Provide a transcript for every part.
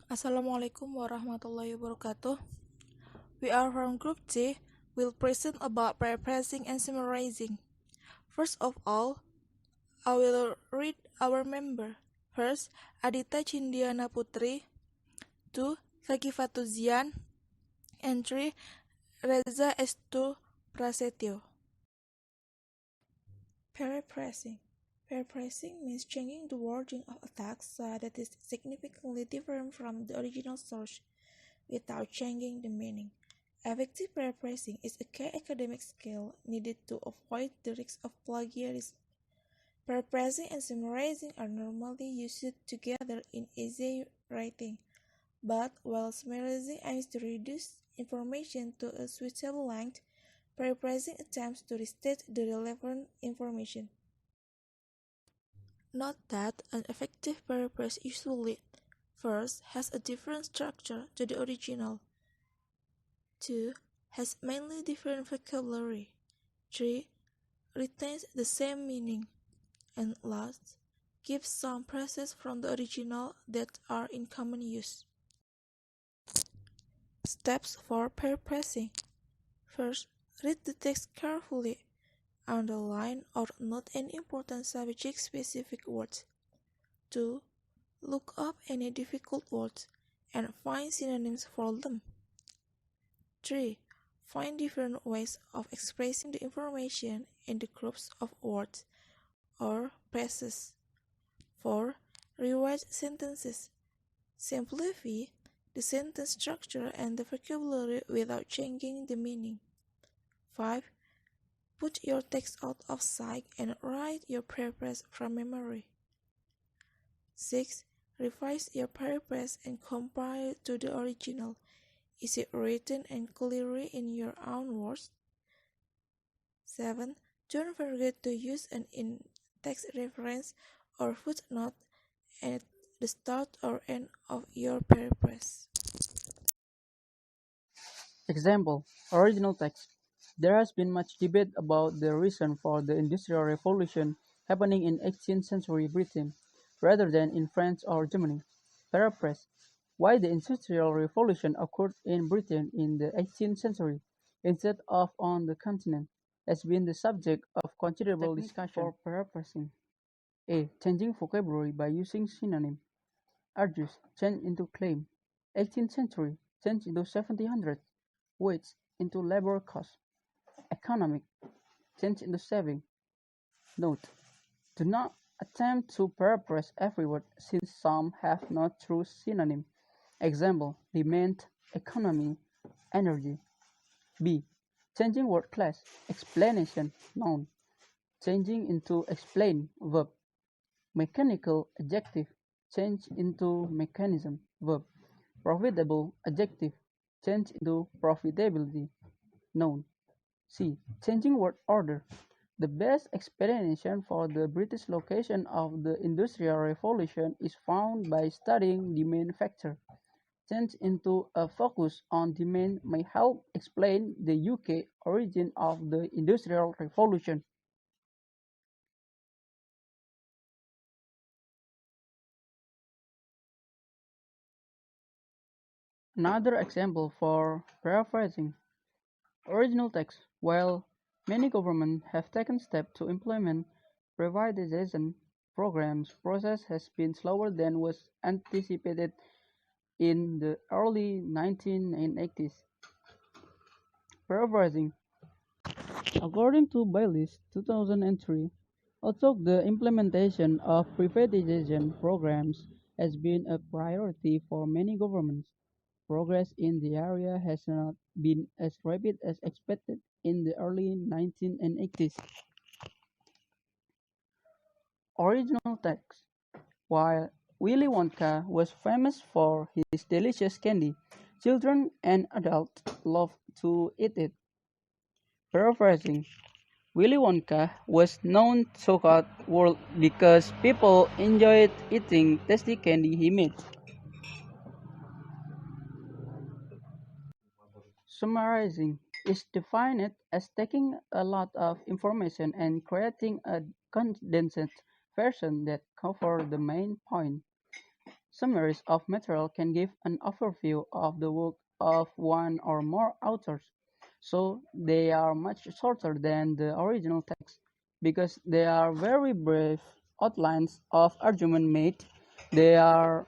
Assalamualaikum warahmatullahi wabarakatuh. We are from Group C. We'll present about paraphrasing and summarizing. First of all, I will read our member. First, Adita Chyindiana Putri. 2. Tsaqifatuzziyyan. And 3. Reza Estu Prasetio. Paraphrasing. Paraphrasing means changing the wording of a text so that it is significantly different from the original source without changing the meaning. Effective paraphrasing is a key academic skill needed to avoid the risk of plagiarism. Paraphrasing and summarizing are normally used together in essay writing, but while summarizing aims to reduce information to a suitable length, paraphrasing attempts to restate the relevant information. Note that an effective paraphrase usually, first, has a different structure to the original. 2. Has mainly different vocabulary. 3. Retains the same meaning. And last, gives some phrases from the original that are in common use. Steps for paraphrasing. First, read the text carefully. Underline or note any important subject-specific words. 2. Look up any difficult words and find synonyms for them. 3. Find different ways of expressing the information in the groups of words or phrases. 4. Rewrite sentences. Simplify the sentence structure and the vocabulary without changing the meaning. 5. Put your text out of sight and write your paraphrase from memory. 6. Revise your paraphrase and compare it to the original. Is it written and clearly in your own words? 7. Don't forget to use an in-text reference or footnote at the start or end of your paraphrase. Example: original text. There has been much debate about the reason for the Industrial Revolution happening in 18th century Britain, rather than in France or Germany. Paraphrase: why the Industrial Revolution occurred in Britain in the 18th century, instead of on the continent, has been the subject of considerable discussion. For paraphrasing: A. Changing vocabulary by using synonym. Argues: change into claim. 18th century, change into 1700. Wage into labor cost. Economic, change into saving. Note: do not attempt to paraphrase every word since some have no true synonym. Example: demand, economy, energy. B. Changing word class. Explanation, noun. Changing into explain, verb. Mechanical, adjective. Change into mechanism, verb. Profitable, adjective. Change into profitability, noun. C. Changing word order. The best explanation for the British location of the Industrial Revolution is found by studying demand factor. Change into a focus on demand may help explain the UK origin of the Industrial Revolution. Another example for paraphrasing: original text. While many governments have taken steps to implement privatization programs, process has been slower than was anticipated in the early 1980s. Paraphrasing: according to Baylis, 2003, although the implementation of privatization programs has been a priority for many governments, progress in the area has not been as rapid as expected in the early 1980s. Original text. While Willy Wonka was famous for his delicious candy, children and adults loved to eat it. Paraphrasing: Willy Wonka was known throughout the world because people enjoyed eating tasty candy he made. Summarizing is defined as taking a lot of information and creating a condensed version that covers the main point. Summaries of material can give an overview of the work of one or more authors, so they are much shorter than the original text. Because they are very brief outlines of argument made, they are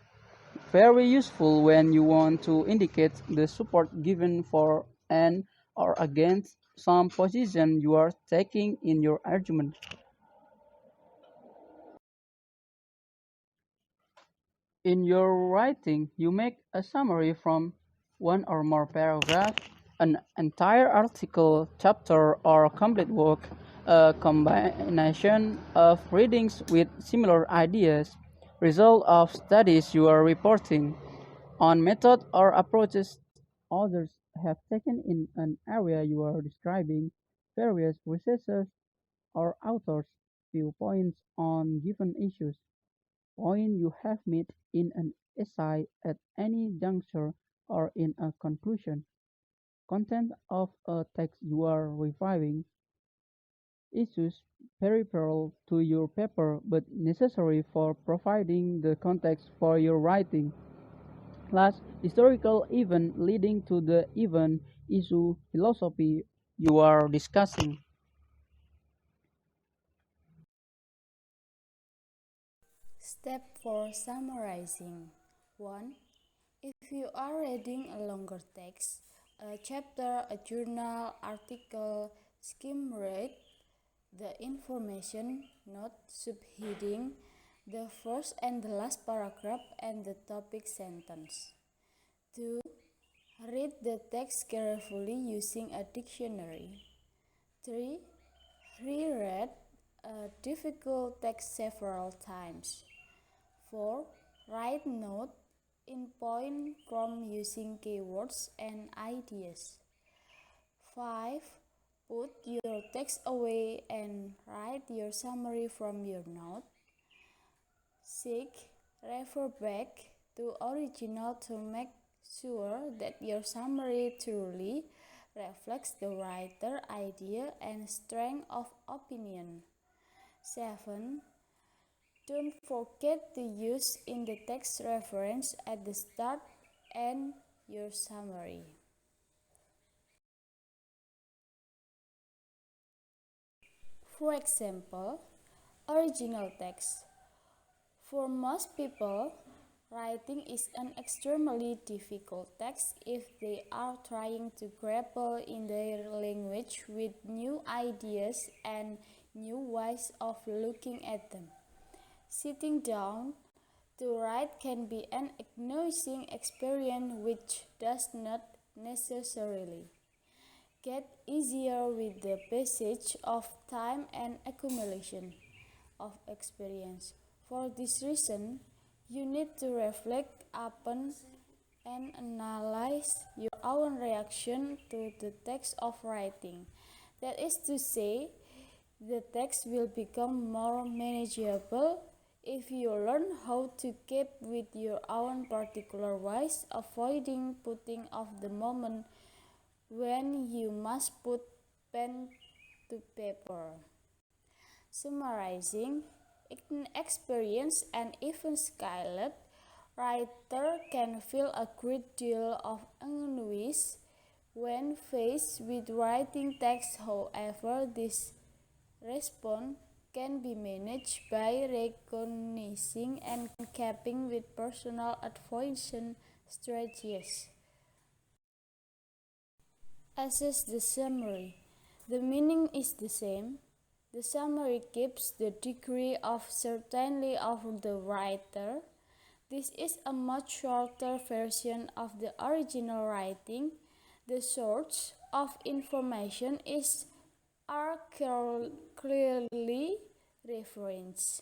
very useful when you want to indicate the support given for and or against some position you are taking in your argument. In your writing, you make a summary from one or more paragraphs, an entire article, chapter, or complete work, a combination of readings with similar ideas, result of studies you are reporting on method or approaches others have taken in an area you are describing, various researchers or authors' viewpoints on given issues, point you have made in an essay at any juncture or in a conclusion, content of a text you are reviewing, issues peripheral to your paper but necessary for providing the context for your writing, last historical event leading to the event issue philosophy you are discussing. Step 4, summarizing. 1. If you are reading a longer text, a chapter, a journal, article, skim read the information, not subheading, the first and the last paragraph and the topic sentence. 2. Read the text carefully using a dictionary. 3. Reread a difficult text several times. 4. Write note in point from using keywords and ideas. 5. Put your text away and write your summary from your note. 6. Refer back to original to make sure that your summary truly reflects the writer's idea and strength of opinion. 7. Don't forget to use in the text reference at the start and your summary. For example, original text. For most people, writing is an extremely difficult task if they are trying to grapple in their language with new ideas and new ways of looking at them. Sitting down to write can be an agonizing experience which does not necessarily get easier with the passage of time and accumulation of experience. For this reason, you need to reflect upon and analyze your own reaction to the text of writing. That is to say, the text will become more manageable if you learn how to keep with your own particular ways, avoiding putting off the moment when you must put pen to paper. Summarizing, inexperienced and even skilled writer can feel a great deal of anguish when faced with writing text. However, this response can be managed by recognizing and coping with personal adaptation strategies. Assess the summary. The meaning is the same. The summary keeps the degree of certainty of the writer. This is a much shorter version of the original writing. The source of information are clearly referenced.